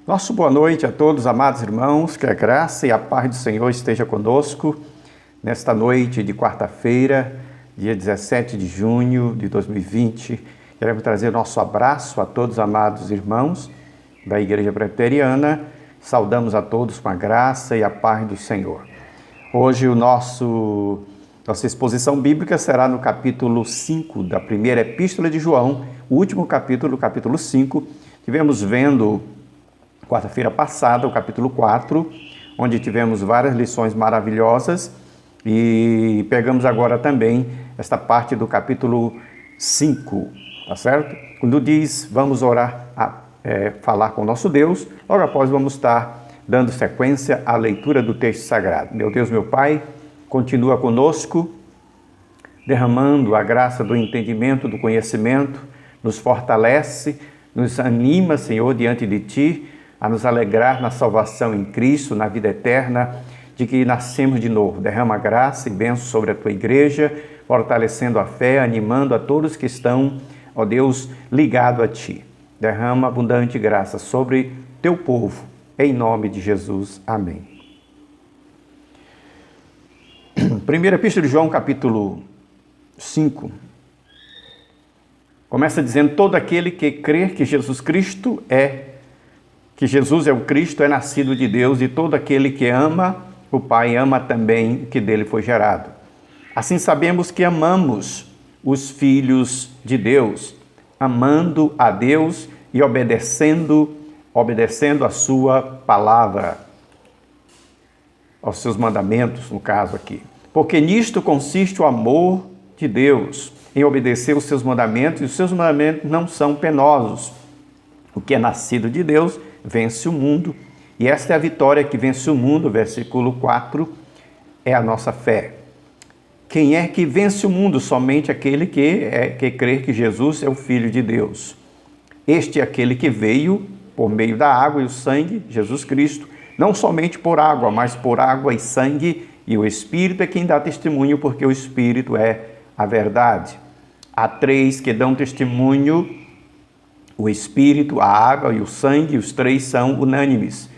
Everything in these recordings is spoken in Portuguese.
Nosso boa noite a todos, amados irmãos, que a graça e a paz do Senhor esteja conosco nesta noite de quarta-feira, dia 17 de junho de 2020. Queremos trazer nosso abraço a todos, amados irmãos da Igreja Presbiteriana. Saudamos a todos com a graça e a paz do Senhor. Hoje nossa exposição bíblica será no capítulo 5 da primeira Epístola de João, o último capítulo, capítulo 5. Tivemos vendo quarta-feira passada, o capítulo 4, onde tivemos várias lições maravilhosas e pegamos agora também esta parte do capítulo 5, tá certo? Quando diz, vamos orar, falar com o nosso Deus, logo após vamos estar dando sequência à leitura do texto sagrado. Meu Deus, meu Pai, continua conosco, derramando a graça do entendimento, do conhecimento, nos fortalece, nos anima, Senhor, diante de Ti, a nos alegrar na salvação em Cristo, na vida eterna, de que nascemos de novo. Derrama graça e bênção sobre a Tua igreja, fortalecendo a fé, animando a todos que estão, ó Deus, ligados a Ti. Derrama abundante graça sobre Teu povo, em nome de Jesus. Amém. Primeira Epístola de João, capítulo 5. Começa dizendo, todo aquele que crer que Jesus é o Cristo, é nascido de Deus, e todo aquele que ama o Pai, ama também o que dele foi gerado. Assim sabemos que amamos os filhos de Deus, amando a Deus e obedecendo a sua palavra, aos seus mandamentos, no caso aqui. Porque nisto consiste o amor de Deus, em obedecer os seus mandamentos, e os seus mandamentos não são penosos. O que é nascido de Deus vence o mundo, e esta é a vitória que vence o mundo, versículo 4, é a nossa fé. Quem é que vence o mundo? Somente aquele que crê que Jesus é o Filho de Deus. Este é aquele que veio por meio da água e o sangue, Jesus Cristo, não somente por água, mas por água e sangue, e o Espírito é quem dá testemunho, porque o Espírito é a verdade. Há três que dão testemunho: o Espírito, a água e o sangue, os três são unânimes.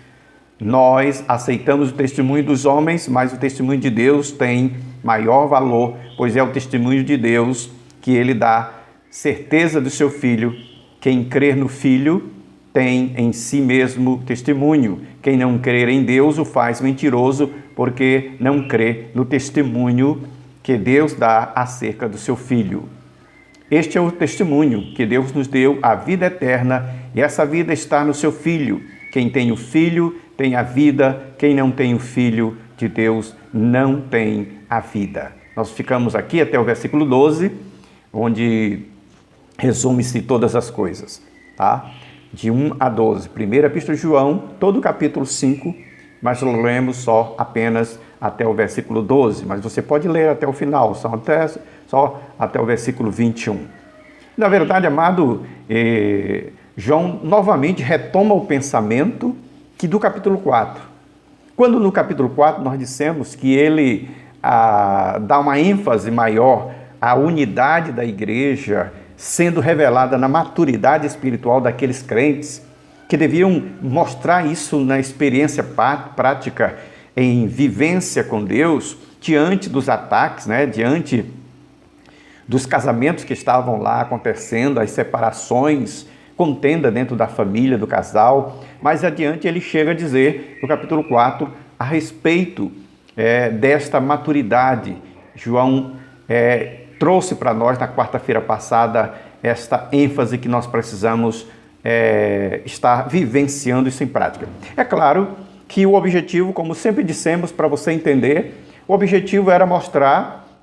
Nós aceitamos o testemunho dos homens, mas o testemunho de Deus tem maior valor, pois é o testemunho de Deus que ele dá certeza do seu Filho. Quem crer no Filho tem em si mesmo testemunho. Quem não crer em Deus o faz mentiroso, porque não crê no testemunho que Deus dá acerca do seu Filho. Este é o testemunho que Deus nos deu, a vida eterna, e essa vida está no seu Filho. Quem tem o Filho tem a vida, quem não tem o Filho de Deus não tem a vida. Nós ficamos aqui até o versículo 12, onde resume-se todas as coisas, tá? De 1 a 12. Primeira Epístola de João, todo o capítulo 5, mas lemos só apenas até o versículo 12, mas você pode ler até o final, só até o versículo 21. Na verdade, amado, João novamente retoma o pensamento que do capítulo 4. Quando no capítulo 4 nós dissemos que ele dá uma ênfase maior à unidade da igreja, sendo revelada na maturidade espiritual daqueles crentes, que deviam mostrar isso na experiência prática, em vivência com Deus, diante dos ataques, diante dos casamentos que estavam lá acontecendo, as separações, contenda dentro da família, do casal. Mais adiante ele chega a dizer, no capítulo 4, a respeito desta maturidade. João trouxe para nós, na quarta-feira passada, esta ênfase que nós precisamos estar vivenciando isso em prática. É claro que o objetivo, como sempre dissemos, para você entender, o objetivo era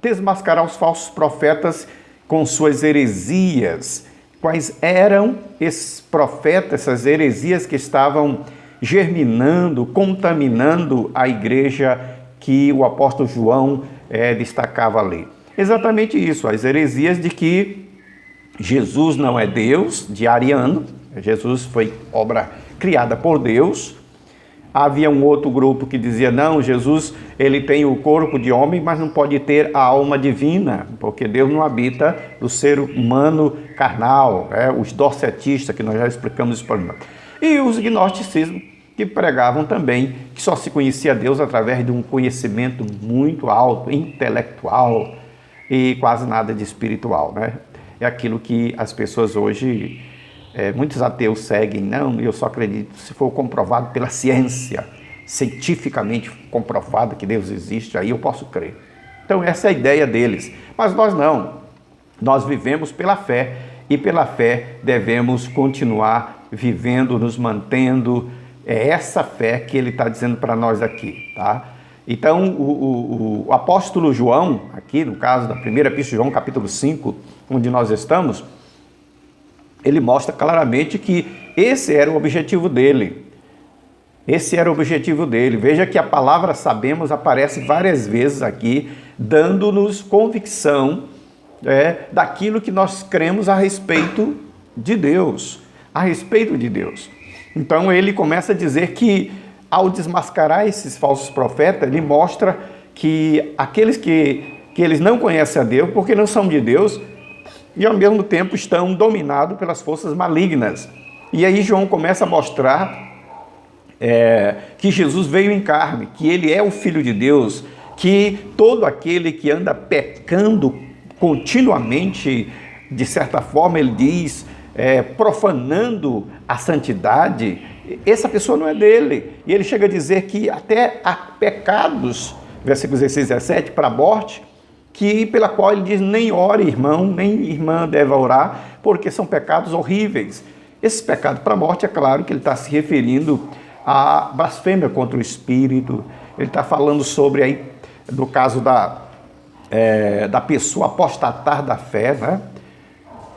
desmascarar os falsos profetas com suas heresias. Quais eram esses profetas, essas heresias que estavam germinando, contaminando a igreja que o apóstolo João destacava ali? Exatamente isso, as heresias de que Jesus não é Deus, de ariano. Jesus foi obra criada por Deus. Havia um outro grupo que dizia, não, Jesus ele tem o corpo de homem, mas não pode ter a alma divina, porque Deus não habita no ser humano carnal, os docetistas, que nós já explicamos isso para nós. E os gnosticismos, que pregavam também que só se conhecia Deus através de um conhecimento muito alto, intelectual e quase nada de espiritual, né? É aquilo que as pessoas hoje, muitos ateus seguem. Não, eu só acredito se for comprovado pela ciência, cientificamente comprovado que Deus existe, aí eu posso crer. Então essa é a ideia deles. Mas nós não. Nós vivemos pela fé e pela fé devemos continuar vivendo, nos mantendo. É essa fé que ele está dizendo para nós aqui, tá? Então, o apóstolo João, aqui no caso da primeira epístola de João, capítulo 5, onde nós estamos, ele mostra claramente que esse era o objetivo dele. Esse era o objetivo dele. Veja que a palavra sabemos aparece várias vezes aqui, dando-nos convicção daquilo que nós cremos a respeito de Deus. A respeito de Deus. Então ele começa a dizer que, ao desmascarar esses falsos profetas, ele mostra que aqueles que eles não conhecem a Deus, porque não são de Deus, e ao mesmo tempo estão dominados pelas forças malignas. E aí João começa a mostrar que Jesus veio em carne, que ele é o Filho de Deus, que todo aquele que anda pecando continuamente, de certa forma ele diz, profanando a santidade, essa pessoa não é dele. E ele chega a dizer que até há pecados, versículos 16 e 17, para a morte, pela qual ele diz, nem ore irmão, nem irmã deve orar, porque são pecados horríveis. Esse pecado para a morte, é claro que ele está se referindo à blasfêmia contra o Espírito. Ele está falando sobre, aí, no caso da pessoa apostatar da fé, né?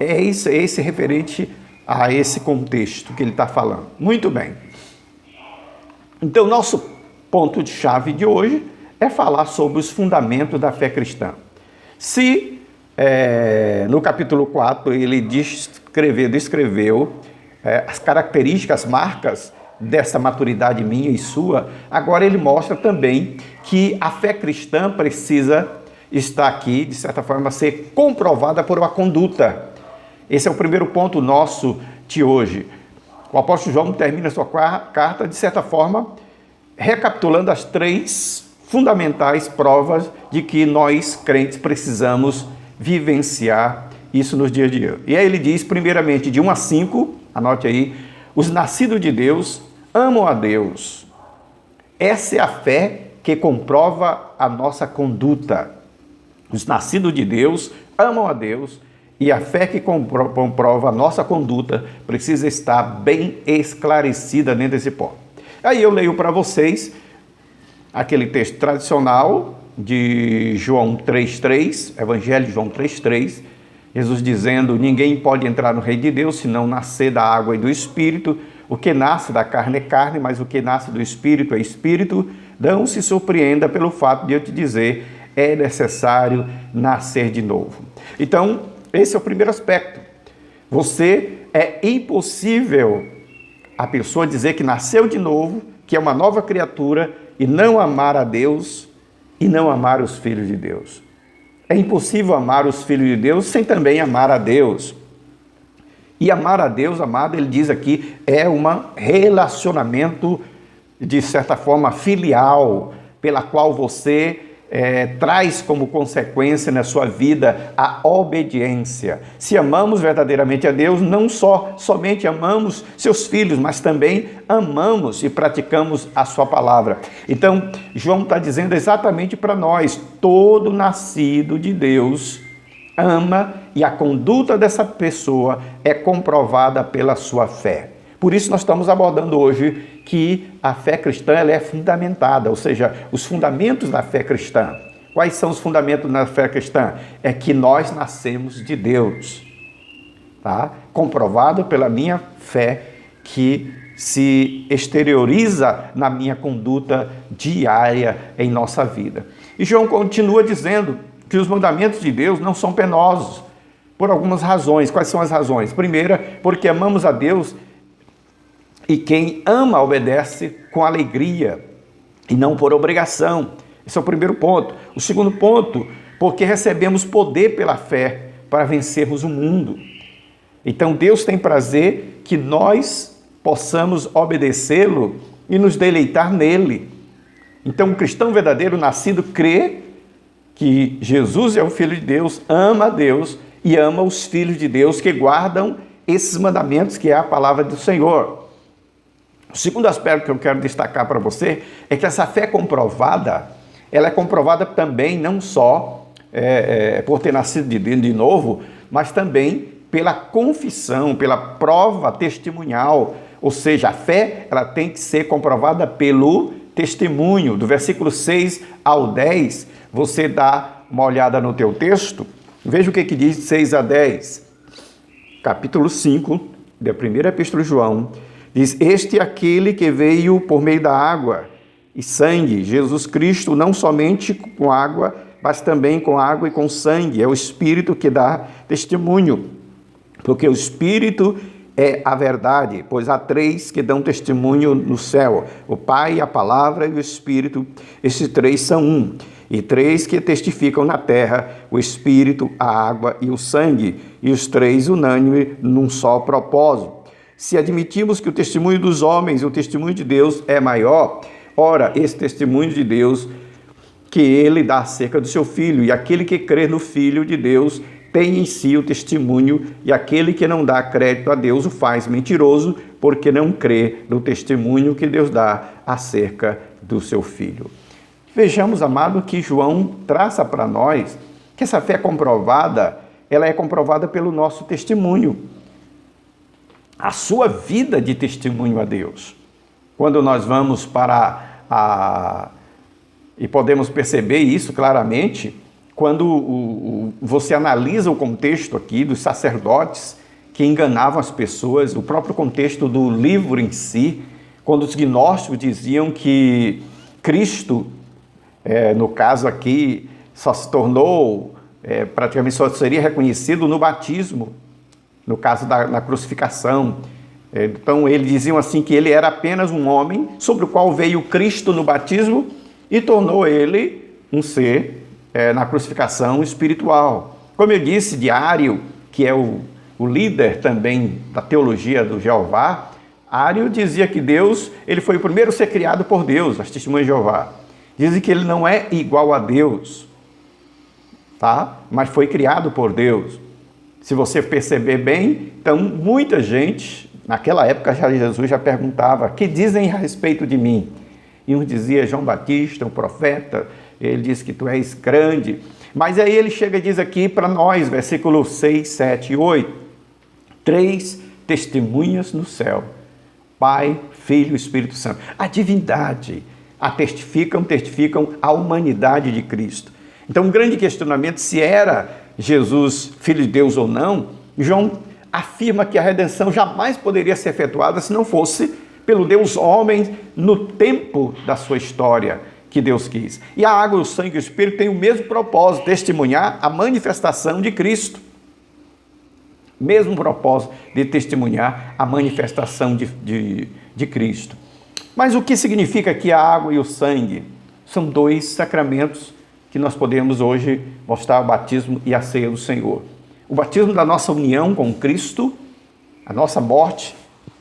É esse referente a esse contexto que ele está falando. Muito bem. Então, nosso ponto de chave de hoje é falar sobre os fundamentos da fé cristã. Se no capítulo 4 ele descreveu as características, as marcas dessa maturidade minha e sua, agora ele mostra também que a fé cristã precisa estar aqui, de certa forma, ser comprovada por uma conduta. Esse é o primeiro ponto nosso de hoje. O apóstolo João termina sua carta, de certa forma, recapitulando as 3 fundamentais provas de que nós, crentes, precisamos vivenciar isso nos dias de hoje. E aí ele diz, primeiramente, de 1 a 5, anote aí, os nascidos de Deus amam a Deus. Essa é a fé que comprova a nossa conduta. Os nascidos de Deus amam a Deus. E a fé que comprova a nossa conduta precisa estar bem esclarecida dentro desse ponto. Aí eu leio para vocês aquele texto tradicional de João 3,3, Evangelho de João 3,3, Jesus dizendo, ninguém pode entrar no reino de Deus se não nascer da água e do Espírito. O que nasce da carne é carne, mas o que nasce do Espírito é Espírito. Não se surpreenda pelo fato de eu te dizer, é necessário nascer de novo. Então, esse é o primeiro aspecto. É impossível a pessoa dizer que nasceu de novo, que é uma nova criatura, e não amar a Deus e não amar os filhos de Deus. É impossível amar os filhos de Deus sem também amar a Deus. E amar a Deus, amado, ele diz aqui, é um relacionamento, de certa forma, filial, pela qual você traz como consequência na sua vida a obediência. Se amamos verdadeiramente a Deus, não somente amamos seus filhos, mas também amamos e praticamos a sua palavra. Então, João está dizendo exatamente para nós, todo nascido de Deus ama e a conduta dessa pessoa é comprovada pela sua fé. Por isso nós estamos abordando hoje que a fé cristã ela é fundamentada, ou seja, os fundamentos da fé cristã. Quais são os fundamentos da fé cristã? É que nós nascemos de Deus, tá? Comprovado pela minha fé que se exterioriza na minha conduta diária em nossa vida. E João continua dizendo que os mandamentos de Deus não são penosos, por algumas razões. Quais são as razões? Primeira, porque amamos a Deus e quem ama obedece com alegria e não por obrigação. Esse é o primeiro ponto. O segundo ponto, porque recebemos poder pela fé para vencermos o mundo. Então Deus tem prazer que nós possamos obedecê-lo e nos deleitar nele. Então, um cristão verdadeiro nascido crê que Jesus é o Filho de Deus, ama a Deus e ama os filhos de Deus que guardam esses mandamentos, que é a palavra do Senhor. O segundo aspecto que eu quero destacar para você é que essa fé comprovada, ela é comprovada também não só por ter nascido de novo, mas também pela confissão, pela prova testemunhal. Ou seja, a fé ela tem que ser comprovada pelo testemunho. Do versículo 6 ao 10, você dá uma olhada no teu texto, veja o que diz de 6 a 10. Capítulo 5, da primeira epístola de João, diz: este é aquele que veio por meio da água e sangue, Jesus Cristo, não somente com água, mas também com água e com sangue. É o Espírito que dá testemunho, porque o Espírito é a verdade, pois há três que dão testemunho no céu: o Pai, a Palavra e o Espírito. Esses três são um. E três que testificam na terra: o Espírito, a água e o sangue. E os três unânimes num só propósito. Se admitimos que o testemunho dos homens e o testemunho de Deus é maior, ora, esse testemunho de Deus que ele dá acerca do seu Filho, e aquele que crê no Filho de Deus tem em si o testemunho, e aquele que não dá crédito a Deus o faz mentiroso, porque não crê no testemunho que Deus dá acerca do seu Filho. Vejamos, amado, que João traça para nós que essa fé comprovada, ela é comprovada pelo nosso testemunho. A sua vida de testemunho a Deus. Quando nós vamos e podemos perceber isso claramente, quando você analisa o contexto aqui dos sacerdotes que enganavam as pessoas, o próprio contexto do livro em si, quando os gnósticos diziam que Cristo, no caso aqui, só se tornou, praticamente só seria reconhecido no batismo, no caso na crucificação. Então, eles diziam assim que ele era apenas um homem sobre o qual veio Cristo no batismo e tornou ele um ser na crucificação espiritual. Como eu disse, de Ário, que é o líder também da teologia do Jeová, Ário dizia que Deus, ele foi o primeiro a ser criado por Deus, as testemunhas de Jeová. Dizem que ele não é igual a Deus, tá? Mas foi criado por Deus. Se você perceber bem, então muita gente, naquela época Jesus já perguntava: que dizem a respeito de mim? E um dizia: João Batista, um profeta, ele diz que tu és grande. Mas aí ele chega e diz aqui para nós, versículos 6, 7 e 8, 3 testemunhas no céu: Pai, Filho e Espírito Santo. A divindade testificam a humanidade de Cristo. Então, um grande questionamento se era Jesus Filho de Deus ou não. João afirma que a redenção jamais poderia ser efetuada se não fosse pelo Deus homem no tempo da sua história que Deus quis. E a água, o sangue e o Espírito têm o mesmo propósito: testemunhar a manifestação de Cristo. Mesmo propósito de testemunhar a manifestação de Cristo. Mas o que significa aqui a água e o sangue? São dois sacramentos que nós podemos hoje mostrar: o batismo e a ceia do Senhor. O batismo da nossa união com Cristo, a nossa morte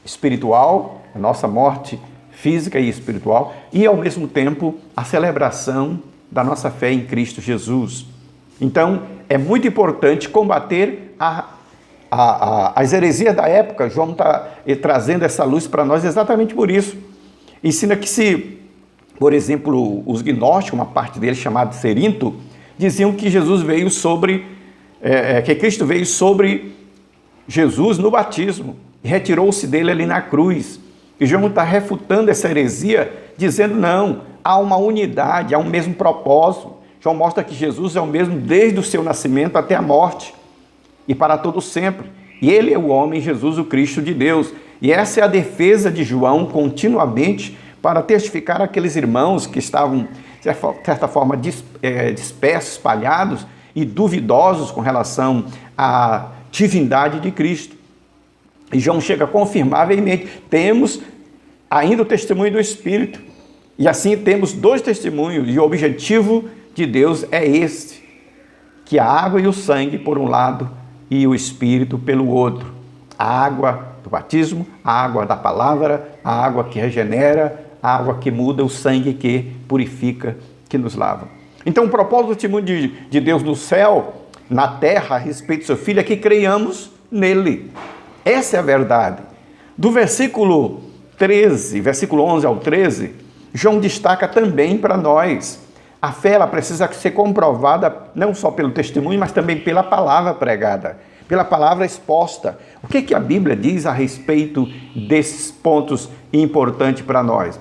espiritual, a nossa morte física e espiritual, e ao mesmo tempo a celebração da nossa fé em Cristo Jesus. Então, é muito importante combater as heresias da época. João está trazendo essa luz para nós exatamente por isso. Ensina que por exemplo, os gnósticos, uma parte deles chamada Cerinto, diziam que Jesus veio que Cristo veio sobre Jesus no batismo e retirou-se dele ali na cruz. E João está refutando essa heresia, dizendo: não, há uma unidade, há um mesmo propósito. João mostra que Jesus é o mesmo desde o seu nascimento até a morte e para todo sempre. E ele é o homem, Jesus, o Cristo de Deus. E essa é a defesa de João continuamente, para testificar aqueles irmãos que estavam, de certa forma, dispersos, espalhados e duvidosos com relação à divindade de Cristo. E João chega a confirmar veemente: temos ainda o testemunho do Espírito. E assim temos dois testemunhos, e o objetivo de Deus é este: que a água e o sangue por um lado e o Espírito pelo outro. A água do batismo, a água da palavra, a água que regenera, a água que muda, o sangue que purifica, que nos lava. Então, o propósito do testemunho de Deus no céu, na terra, a respeito do seu Filho, é que creiamos nele. Essa é a verdade. Do versículo 13, versículo 11 ao 13, João destaca também para nós. A fé ela precisa ser comprovada não só pelo testemunho, mas também pela palavra pregada, pela palavra exposta. O que a Bíblia diz a respeito desses pontos importantes para nós?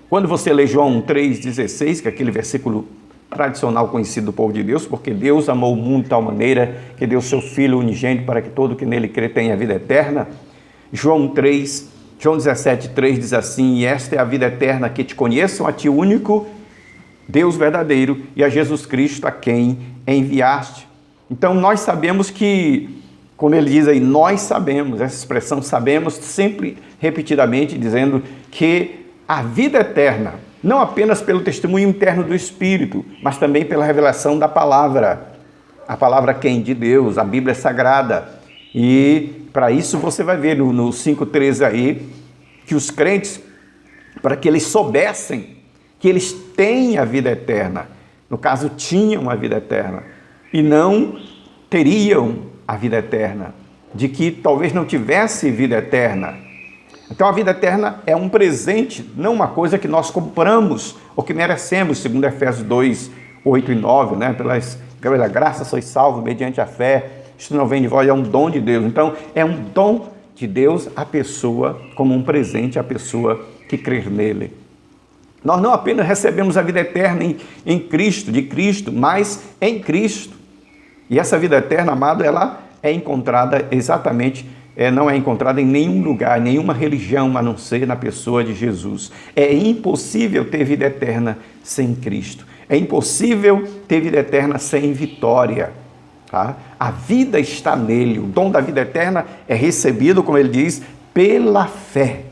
Quando você lê João 3,16, que é aquele versículo tradicional conhecido do povo de Deus, porque Deus amou o mundo de tal maneira que deu seu Filho unigênito para que todo que nele crê tenha vida eterna. João 17,3 diz assim: e esta é a vida eterna, que te conheçam a ti, o único Deus verdadeiro, e a Jesus Cristo, a quem enviaste. Então nós sabemos que, como ele diz aí, nós sabemos, essa expressão sabemos, sempre repetidamente dizendo que a vida eterna, não apenas pelo testemunho interno do Espírito, mas também pela revelação da palavra. A palavra quem? De Deus, a Bíblia Sagrada. E para isso você vai ver no 5,13 aí, que os crentes, para que eles soubessem que eles têm a vida eterna, no caso tinham a vida eterna, e não teriam a vida eterna, de que talvez não tivesse vida eterna. Então a vida eterna é um presente, não uma coisa que nós compramos ou que merecemos, segundo Efésios 2, 8 e 9, né? Pela graça sois salvos mediante a fé, isto não vem de vós, é um dom de Deus. Então é um dom de Deus a pessoa, como um presente à pessoa que crer nele. Nós não apenas recebemos a vida eterna em Cristo, de Cristo, mas em Cristo. E essa vida eterna, amado, ela é encontrada exatamente, não é encontrada em nenhum lugar, nenhuma religião, a não ser na pessoa de Jesus. É impossível ter vida eterna sem Cristo. É impossível ter vida eterna sem vitória. Tá? A vida está nele. O dom da vida eterna é recebido, como ele diz, pela fé.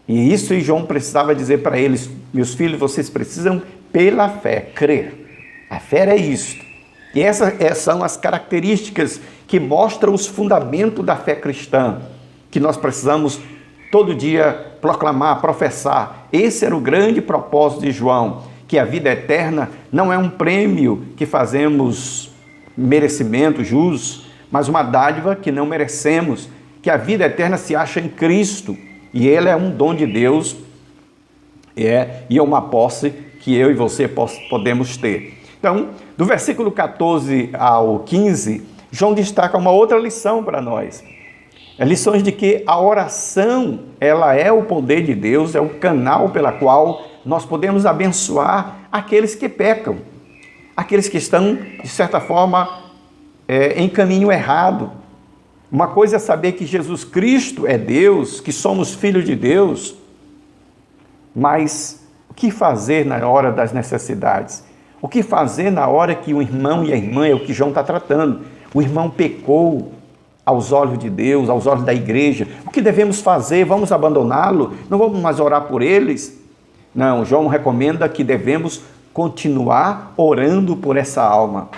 E isso João precisava dizer para eles: meus filhos, vocês precisam pela fé, crer. A fé é isto. E essas são as características que mostram os fundamentos da fé cristã, que nós precisamos todo dia proclamar, professar. Esse era o grande propósito de João, que a vida eterna não é um prêmio que fazemos merecimento, jus, mas uma dádiva que não merecemos, que a vida eterna se acha em Cristo, e Ele é um dom de Deus, e é uma posse que eu e você podemos ter. Então, do versículo 14 ao 15, João destaca uma outra lição para nós. Lições de que a oração, ela é o poder de Deus, é o canal pela qual nós podemos abençoar aqueles que pecam, aqueles que estão, de certa forma, em caminho errado. Uma coisa é saber que Jesus Cristo é Deus, que somos filhos de Deus, mas o que fazer na hora das necessidades? O que fazer na hora que o irmão e a irmã, é o que João está tratando, o irmão pecou aos olhos de Deus, aos olhos da igreja? O que devemos fazer? Vamos abandoná-lo? Não vamos mais orar por eles? Não, João recomenda que devemos continuar orando por essa alma.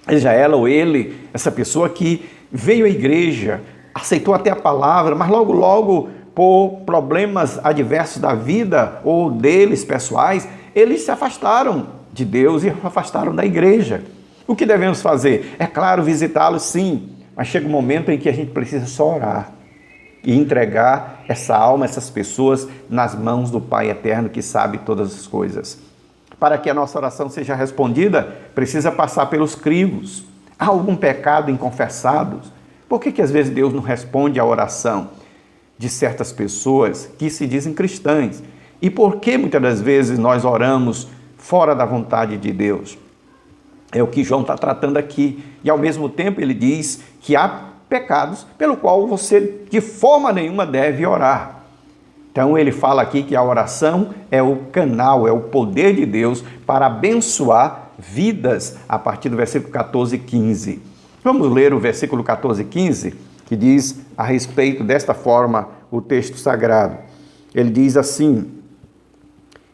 Seja ela ou ele, essa pessoa que veio à igreja, aceitou até a palavra, mas logo, por problemas adversos da vida ou deles pessoais, eles se afastaram de Deus e se afastaram da igreja. O que devemos fazer? É claro, visitá-los sim, mas chega um momento em que a gente precisa só orar e entregar essa alma, essas pessoas, nas mãos do Pai Eterno que sabe todas as coisas. Para que a nossa oração seja respondida, precisa passar pelos crivos. Há algum pecado inconfessado? Por que às vezes Deus não responde à oração de certas pessoas que se dizem cristãs? E por que muitas das vezes nós oramos fora da vontade de Deus? É o que João está tratando aqui. E ao mesmo tempo ele diz que há pecados pelo qual você de forma nenhuma deve orar. Então ele fala aqui que a oração é o canal, é o poder de Deus para abençoar vidas, a partir do versículo 14 e 15. Vamos ler o versículo 14 e 15, que diz a respeito desta forma o texto sagrado. Ele diz assim: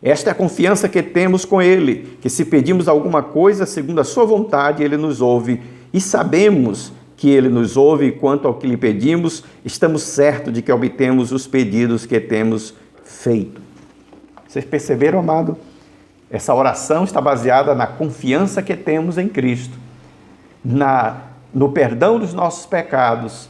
esta é a confiança que temos com Ele, que se pedimos alguma coisa segundo a sua vontade, Ele nos ouve, e sabemos que Ele nos ouve, e quanto ao que lhe pedimos, estamos certos de que obtemos os pedidos que temos feito. Vocês perceberam, amado? Essa oração está baseada na confiança que temos em Cristo, no perdão dos nossos pecados,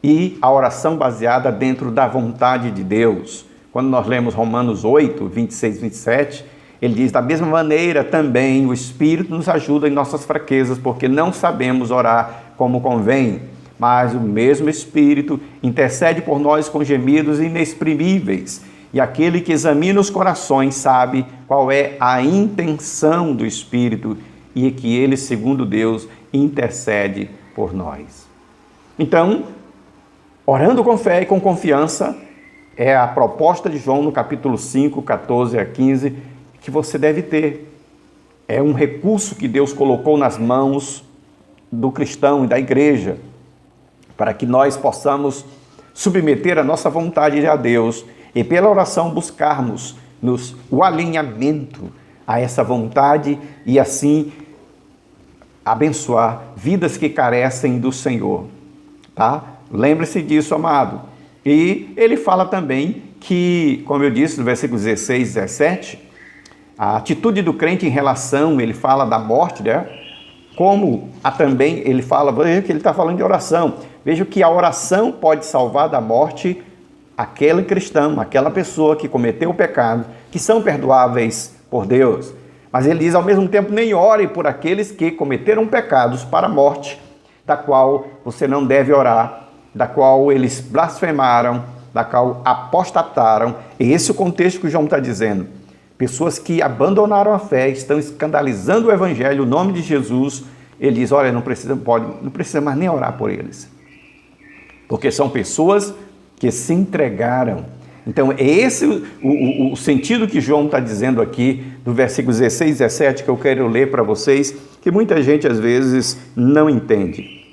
e a oração baseada dentro da vontade de Deus. Quando nós lemos Romanos 8, 26 e 27, ele diz: da mesma maneira também o Espírito nos ajuda em nossas fraquezas, porque não sabemos orar como convém, mas o mesmo Espírito intercede por nós com gemidos inexprimíveis. E aquele que examina os corações sabe qual é a intenção do Espírito, e que ele, segundo Deus, intercede por nós. Então, orando com fé e com confiança, é a proposta de João no capítulo 5, 14 a 15, que você deve ter. É um recurso que Deus colocou nas mãos do cristão e da igreja, para que nós possamos submeter a nossa vontade a Deus e pela oração buscarmos o alinhamento a essa vontade e assim abençoar vidas que carecem do Senhor, tá? Lembre-se disso, amado. E ele fala também que, como eu disse no versículo 16 e 17, a atitude do crente em relação, ele fala da morte, né? Como também ele fala, veja que ele está falando de oração. Veja que a oração pode salvar da morte aquele cristão, aquela pessoa que cometeu o pecado, que são perdoáveis por Deus. Mas ele diz, ao mesmo tempo, nem ore por aqueles que cometeram pecados para a morte, da qual você não deve orar, da qual eles blasfemaram, da qual apostataram. E esse é o contexto que o João está dizendo. Pessoas que abandonaram a fé, estão escandalizando o Evangelho, o nome de Jesus. Ele diz, olha, não precisa mais nem orar por eles. Porque são pessoas que se entregaram. Então, é esse o sentido que João está dizendo aqui, do versículo 16 e 17, que eu quero ler para vocês, que muita gente às vezes não entende.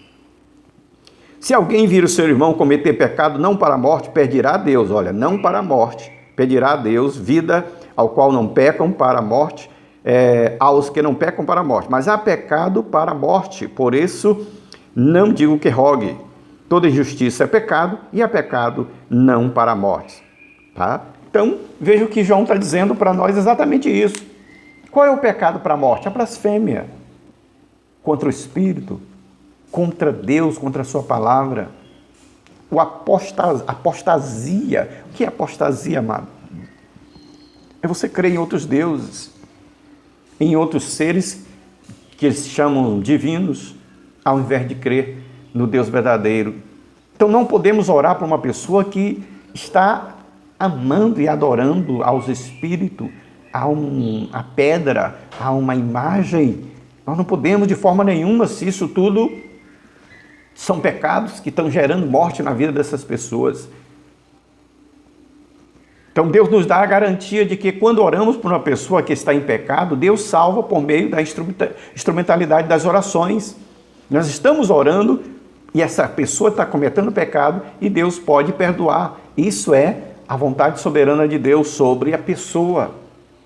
Se alguém vir o seu irmão cometer pecado não para a morte, pedirá a Deus, olha, não para a morte, pedirá a Deus vida ao qual não pecam para a morte, aos que não pecam para a morte. Mas há pecado para a morte, por isso não digo que rogue. Toda injustiça é pecado e há pecado não para a morte. Tá? Então, veja o que João está dizendo para nós exatamente isso. Qual é o pecado para a morte? A blasfêmia contra o Espírito, contra Deus, contra a sua palavra. Apostasia. O que é apostasia, amado? É você crer em outros deuses, em outros seres que eles chamam divinos, ao invés de crer no Deus verdadeiro. Então não podemos orar para uma pessoa que está amando e adorando aos espíritos, a pedra, a uma imagem. Nós não podemos de forma nenhuma, se isso tudo são pecados que estão gerando morte na vida dessas pessoas. Então Deus nos dá a garantia de que quando oramos por uma pessoa que está em pecado, Deus salva por meio da instrumentalidade das orações. Nós estamos orando e essa pessoa está cometendo pecado e Deus pode perdoar. Isso é a vontade soberana de Deus sobre a pessoa.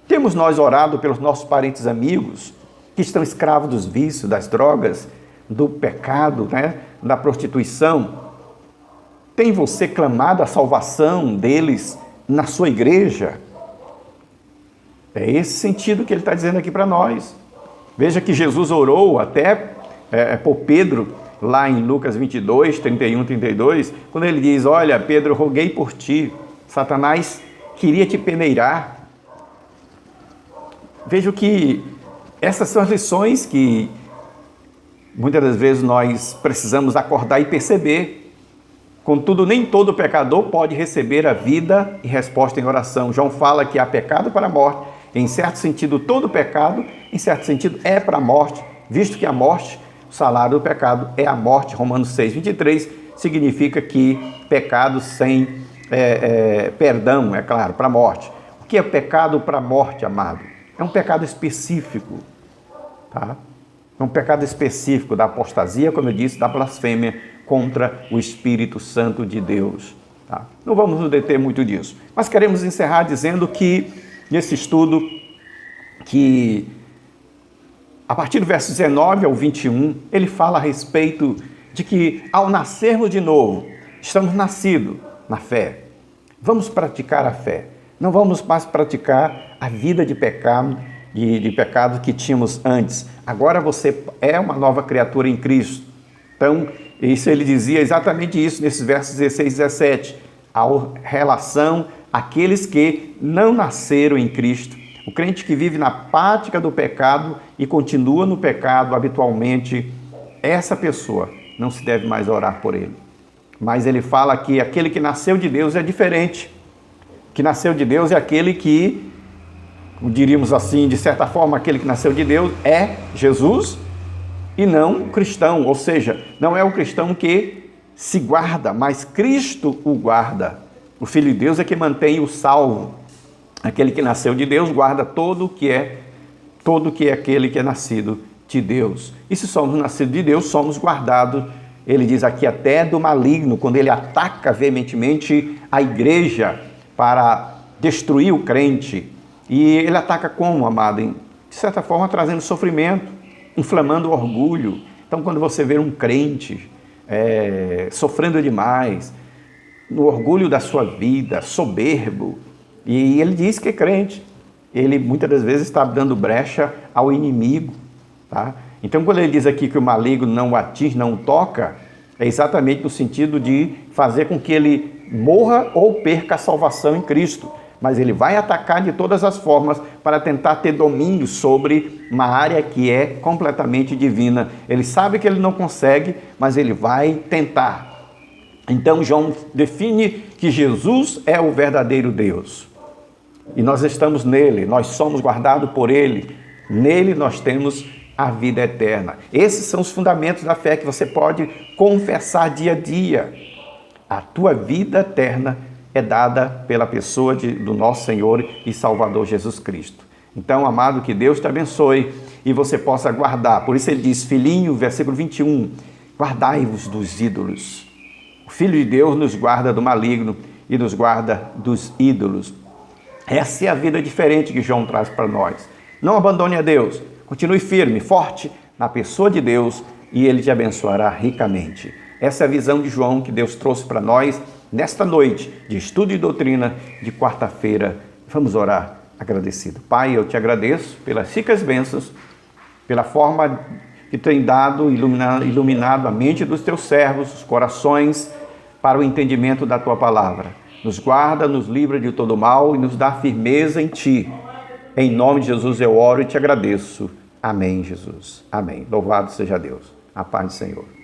Temos nós orado pelos nossos parentes amigos que estão escravos dos vícios, das drogas, do pecado, né? Da prostituição. Tem você clamado a salvação deles na sua igreja? É esse sentido que ele está dizendo aqui para nós. Veja que Jesus orou até por Pedro, lá em Lucas 22, 31, 32, quando ele diz, olha, Pedro, roguei por ti, Satanás queria te peneirar. Veja que essas são as lições que muitas das vezes nós precisamos acordar e perceber. Contudo, nem todo pecador pode receber a vida e resposta em oração. João fala que há pecado para a morte. Em certo sentido, todo pecado, em certo sentido, é para a morte, visto que a morte, o salário do pecado é a morte. Romanos 6, 23, significa que pecado sem perdão, é claro, para a morte. O que é pecado para a morte, amado? É um pecado específico, tá? É um pecado específico da apostasia, como eu disse, da blasfêmia contra o Espírito Santo de Deus. Tá? Não vamos nos deter muito disso, mas queremos encerrar dizendo que, nesse estudo, que a partir do verso 19 ao 21, ele fala a respeito de que ao nascermos de novo, estamos nascidos na fé. Vamos praticar a fé. Não vamos mais praticar a vida de pecado, de pecado que tínhamos antes. Agora você é uma nova criatura em Cristo. Então, isso ele dizia exatamente isso nesses versos 16 e 17. A relação àqueles que não nasceram em Cristo. O crente que vive na prática do pecado e continua no pecado habitualmente, essa pessoa não se deve mais orar por ele. Mas ele fala que aquele que nasceu de Deus é diferente. Que nasceu de Deus é aquele que, diríamos assim, de certa forma, aquele que nasceu de Deus é Jesus e não o cristão. Ou seja, não é o cristão que se guarda, mas Cristo o guarda. O Filho de Deus é que mantém o salvo. Aquele que nasceu de Deus guarda todo o que é aquele que é nascido de Deus. E se somos nascidos de Deus, somos guardados. Ele diz aqui até do maligno, quando ele ataca veementemente a igreja para destruir o crente. E ele ataca como, amado? De certa forma, trazendo sofrimento, inflamando o orgulho. Então, quando você vê um crente sofrendo demais, no orgulho da sua vida, soberbo, e ele diz que é crente, ele muitas das vezes está dando brecha ao inimigo, tá? Então, quando ele diz aqui que o maligno não o atinge, não o toca, é exatamente no sentido de fazer com que ele morra ou perca a salvação em Cristo. Mas ele vai atacar de todas as formas para tentar ter domínio sobre uma área que é completamente divina. Ele sabe que ele não consegue, mas ele vai tentar. Então, João define que Jesus é o verdadeiro Deus. E nós estamos nele, nós somos guardados por ele. Nele nós temos a vida eterna. Esses são os fundamentos da fé que você pode confessar dia a dia. A tua vida eterna é dada pela pessoa do nosso Senhor e Salvador Jesus Cristo. Então, amado, que Deus te abençoe e você possa guardar. Por isso ele diz, filhinho, versículo 21, guardai-vos dos ídolos. O Filho de Deus nos guarda do maligno e nos guarda dos ídolos. Essa é a vida diferente que João traz para nós. Não abandone a Deus. Continue firme, forte na pessoa de Deus e ele te abençoará ricamente. Essa é a visão de João que Deus trouxe para nós nesta noite de estudo e doutrina de quarta-feira. Vamos orar agradecido. Pai, eu te agradeço pelas ricas bênçãos, pela forma que tem dado, iluminado a mente dos teus servos, os corações, para o entendimento da tua palavra. Nos guarda, nos livra de todo mal e nos dá firmeza em ti. Em nome de Jesus eu oro e te agradeço. Amém, Jesus. Amém. Louvado seja Deus. A paz do Senhor.